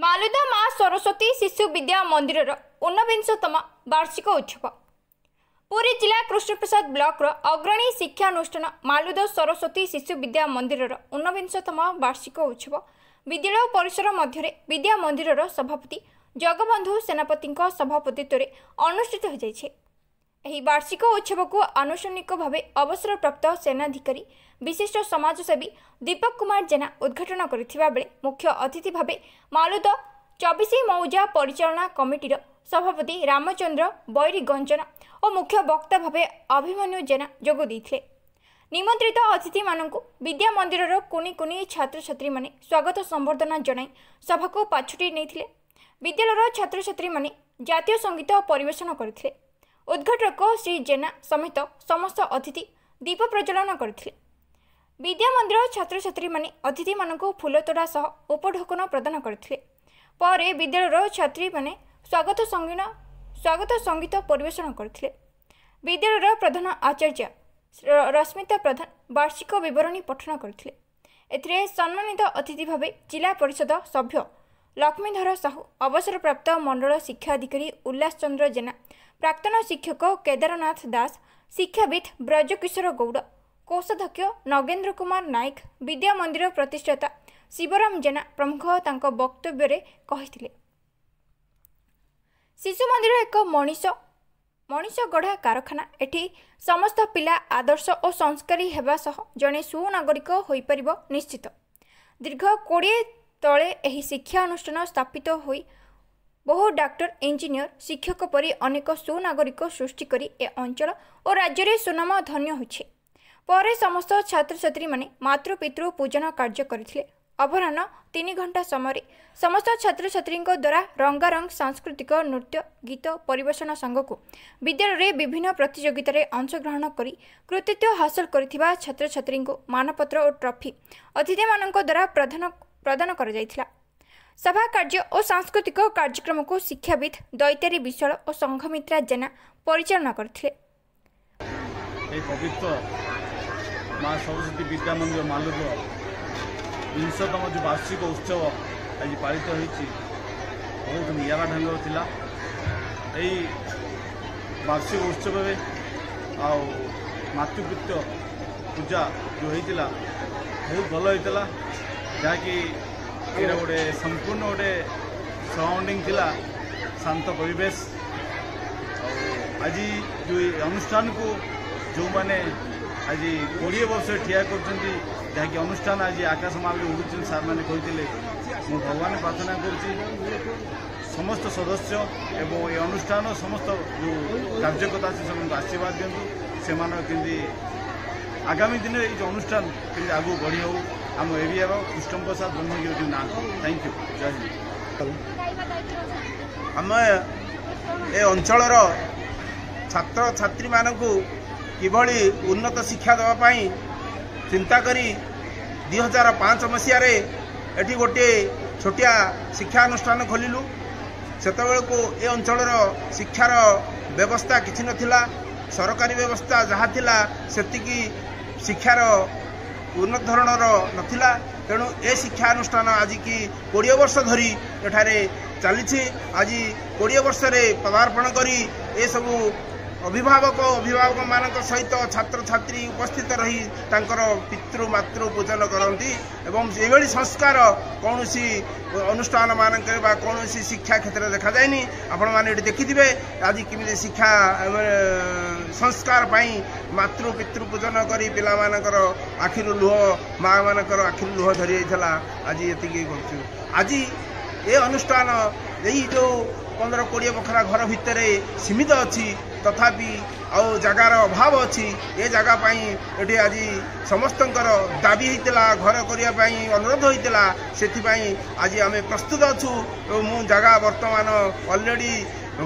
मालुदा माँ सरस्वती शिशु विद्या मंदिर ऊनविंशतम वार्षिक उत्सव पुरी जिला कृष्णप्रसाद ब्लॉक अग्रणी शिक्षानुष्ठान मालुदा सरस्वती शिशु विद्या मंदिर ऊनविंशतम वार्षिक उत्सव विद्यालय परिसर मध्य विद्या मंदिर सभापति जगबंधु सेनापति सभापतित्व अनुष्ठित हो जाइछे। एही वार्षिक उत्सव को आनुष्ठानिक भाव अवसरप्राप्त सेनाधिकारी विशिष्ट समाजसेवी दीपक कुमार जेना उद्घाटन करथिबा बेले मुख्य अतिथि भाव मालुदा 24 मौजा परिचालना कमिटीर सभापति रामचंद्र बैरी गंजना और मुख्य वक्ता भाव अभिमन्यु जेना जोग देथिले। निमंत्रित अतिथि मानकु विद्या मंदिर कुनी कुनी छात्र छात्री माने स्वागत संबर्धना जणाई सभा को पाछुटी नेथिले। विद्यालयर छात्र छात्री माने जातीय संगीत परिवेशन करथिले। उद्घाटक श्री जेना समेत समस्त अतिथि दीप प्रज्वलन करथिले। विद्या मंदिर छात्र छात्री माने अतिथि मानकु फूलतोड़ा सह उपढोकन प्रदान करथिले। परे विद्यालयर छात्री माने स्वागत संगीत परिवेशन करथिले। विद्यालयर प्रधान आचार्य रश्मिता प्रधान वार्षिक विवरणी पठन करथिले। एथिरे सम्मानित अतिथि भावे जिला परिषद सभ्य लक्ष्मीधर साहू अवसरप्राप्त मंडल शिक्षाधिकारी उल्लास चंद्र जेना प्राक्तन शिक्षक केदारनाथ दास शिक्षाविद ब्रजकिशोर गौड़ कोषाध्यक्ष नगेन्द्र कुमार नायक विद्या मंदिर प्रतिष्ठाता शिवराम जेना प्रमुख तांको वक्तव्य कहिथिले। शिशु मंदिर एक मनीष गढ़ा कारखाना। एठी समस्त पिला आदर्श और संस्कारी हेबा सह जने सुनागरिक होई परिबो निश्चित। दीर्घ 20 तले एही शिक्षा अनुष्ठान स्थापित होई बहु डाक्टर इंजीनियर शिक्षक परी अनेक सुनागरिक सृष्टि करी ए अंचल और राज्य में सुनाम धन्य होइछे। परे समस्त छात्र छात्री माने मातृपितृ पूजन कार्य करथिले। अपराह्न 3 घंटा समय समस्त छात्र छात्री द्वारा रंगारंग सांस्कृतिक नृत्य गीत परिवेशन संघ को विद्यालय विभिन्न प्रतियोगिता अंशग्रहण करी कृतित्व हासिल करिथिबा छात्र छात्री मानपत्र और ट्रॉफी अतिथि मानक द्वारा प्रदान कर जाइथिला। सभा कार्य और सांस्कृतिक कार्यक्रम को शिक्षाविद दैतारी विशाल और संघमित्रा जेना परिचालना करथिले। पवित्र माँ सरस्वती विद्या मंदिर मालुदा 20तम जो वार्षिक उत्सव आज पालित होती बहुत निरा ढंग थिला। यही वार्षिक उत्सव में मातृपितृ पूजा जो होता बहुत भल होता जहाँकि ये गोटे संपूर्ण गोटे सराउंडिंग थिला शांत परिवेश। आज जो अनुष्ठान को जो मैंने आज 20 वर्ष ठिया कर जहाँकि अनुष्ठान आज आकाश मार्ग उड़ुन सार मैंने कहते मु भगवान प्रार्थना करुँच समस्त सदस्य एवं ये अनुष्ठान समस्त जो कार्यकर्ता से आशीर्वाद दिंतु से आगामी दिन ये जो अनुष्ठान के आगू बढ़ी हो आम एरिया कृष्णप्रसाद ब्रह्मगिरी ना। Thank you. जय हिंद। आम ए अंचल छात्र छात्री मानक किभली उन्नत शिक्षा देवाई चिंता करी 2005 मसीह एटी गोटे छोटिया शिक्षानुष्ठान खोलू। सेतबेल को ए अंचलर शिक्षार व्यवस्था किछि नथिला। सरकारी व्यवस्था जहाँ थिला सेतिकी शिक्षार उन्नत धरणर नथिला। तेणु ए शिक्षानुष्ठान आज की 20 वर्ष धरी एठारे चली। आज 20 वर्ष पदार्पण करी ए सबू अभिभावक मान सहित छात्र छात्री उपस्थित रही तांकर पितृ मातृ पूजन करती एवं ये संस्कार कौन अनुष्ठान मानक कौन शिक्षा क्षेत्र देखा जाए। आपण मैंने देखिथे आज किमी शिक्षा संस्कार पाई मातृ पितृ पूजन करी पिला मानकर आखिर लुह माँ मानकर आखिर लुह धरी जाइला। आज ये आज ये अनुष्ठान यही जो 15-20 बखरा घर भितर सीमित अच्छी तथापि आउ जगार अभाव अच्छी ये जगह पाई एठी आज समस्त दाबी होता घर करने अनुरोध होता से आज आम प्रस्तुत अच्छू। मु जगह वर्तमान ऑलरेडी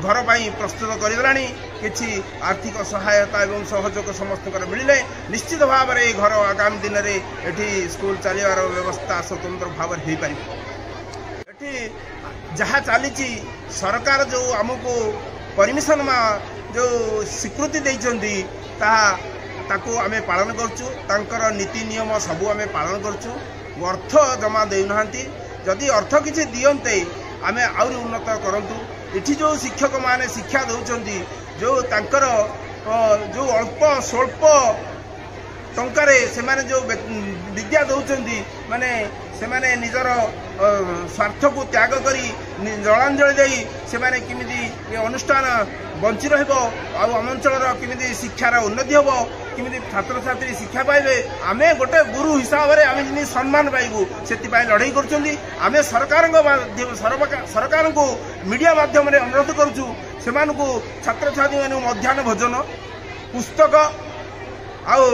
घर पाई प्रस्तुत करदेला। किछि आर्थिक सहायता एवं सहयोग समस्त मिले निश्चित भाव में घर आगामी दिन में एठी स्कूल चलिबार व्यवस्था स्वतंत्र भाव हो पार। जहाँ चली सरकार जो आमको परमिशन में जो स्वीकृति देइछन्ती ताकू आमे पालन करचु। तांकर नीति नियम सबू आमे पालन करचु। अर्थ जमा देउनाहांती जदि अर्थ किछि दियन्ते आमे आउरी उन्नत करंतु। इठी जो शिक्षक माने शिक्षा दउचंदी जो तांकर जो अल्प स्वल्प टंकारे से माने जो विद्या दउचंदी माने से माने निजर स्वार्थ को त्याग करी जलांजलि दे से माने किमिति अनुष्ठान बंची रहबो आ आम अंचलर किमिति शिक्षार उन्नति हबो किमिति छात्र छात्री शिक्षा पाइबे आमे गोटे गुरु हिसाब रे आमे जिनि सम्मान पाइबू सेति पाइ लड़ाई करचंदी। आमे सरकार को मीडिया माध्यम रे अनुरोध करछु सेमान को छात्र छात्री माने मध्याह्न भोजन पुस्तक आउ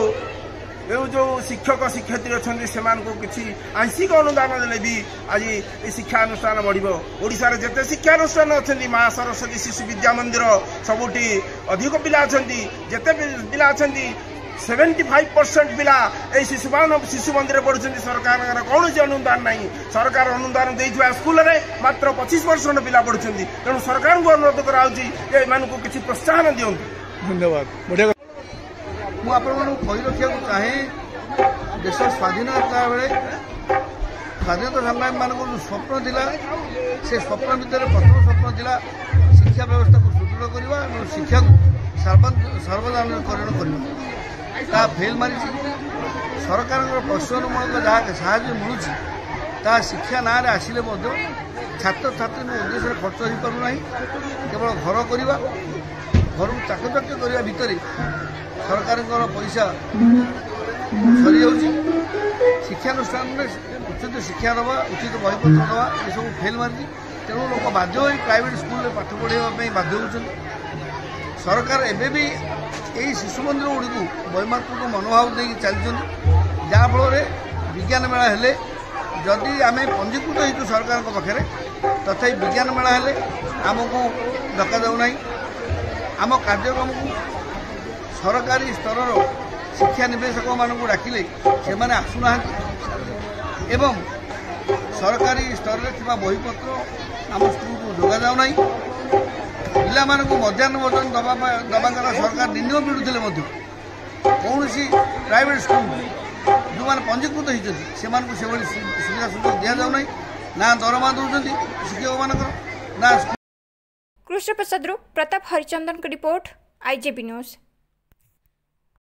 जो शिक्षक शिक्षयित्री अच्छा से किसी आंशिक अनुदान देने भी आज ये शिक्षानुष्ठान बढ़ो। ओडिशा रे जेते शिक्षानुष्ठान अच्छा माँ सरस्वती शिशु विद्या मंदिर सबुठी अधिक पिला अच्छा जेते पिला अच्छा 75% पिला शिशु मंदिर पढ़ुं। सरकार कौन अनुदान ना सरकार अनुदान देता स्कूल में मात्र 25% पिला पढ़ुं। तेणु सरकार को अनुरोध कराऊँ किसी प्रोत्साहन दिंतु। धन्यवाद। ମୁଁ ଆପଣମାନଙ୍କୁ କହି ରଖିବାକୁ ଚାହେଁ ଦେଶ ସ୍ୱାଧୀନତା ବେଳେ ସ୍ୱାଧୀନତା ସଂଗ୍ରାମୀମାନଙ୍କ ଯେଉଁ ସ୍ୱପ୍ନ ଥିଲା ସେ ସ୍ୱପ୍ନ ଭିତରେ ପ୍ରଥମ ସ୍ୱପ୍ନ ଥିଲା ଶିକ୍ଷା ବ୍ୟବସ୍ଥାକୁ ସୁଦୃଢ଼ କରିବା ଏବଂ ଶିକ୍ଷାକୁ ସର୍ବସାଧାରଣୀକରଣ କରିବା। ତାହା ଫେଲ୍ ମାରିଛି। ସରକାରଙ୍କର ପ୍ରୋତ୍ସାହନମୂଳକ ଯାହା ସାହାଯ୍ୟ ମିଳୁଛି ତାହା ଶିକ୍ଷା ନାଁରେ ଆସିଲେ ମଧ୍ୟ ଛାତ୍ରଛାତ୍ରୀଙ୍କ ଉଦ୍ଦେଶ୍ୟରେ ଖର୍ଚ୍ଚ ହୋଇପାରୁନାହିଁ। କେବଳ ଘର କରିବା ଘରକୁ ଚାକଚକ୍ୟ କରିବା ଭିତରେ सरकार पैसा सरी जाऊँगी। शिक्षानुष्ठान में उचित शिक्षा दवा उचित बहीपत्र दवा ये सब फेल मारी। तेणु लोक बाध्य हो प्राइवेट स्कूल में पाठ पढ़ाई बाध्य होती। सरकार एवं भी यही शिशु मंदिर गुड़ी को वैमात्मक मनोभाव दे चलती जहाँफल विज्ञान मेला हेले जदि आम पंजीकृत हो सरकार पाखे तथापि विज्ञान मेला हेले आमको डका जाऊना। आम कार्यक्रम को सरकारी स्तर शिक्षा निवेशक मानक डाकिले से माने आसुना एवं सरकारी स्तर में थी बहीपत्र आम स्कूल को जोगा जाऊना। पिला मध्याह्न भोजन दवा द्वारा सरकार निर्णय मिलूले कौन प्राइवेट स्कूल जो मैंने पंजीकृत होती से सुविधा सुजोग दि जाऊना ना दरमा दौरान शिक्षक मान ना। कृष्ण प्रसाद प्रताप हरिचंदन की रिपोर्ट IJB न्यूज।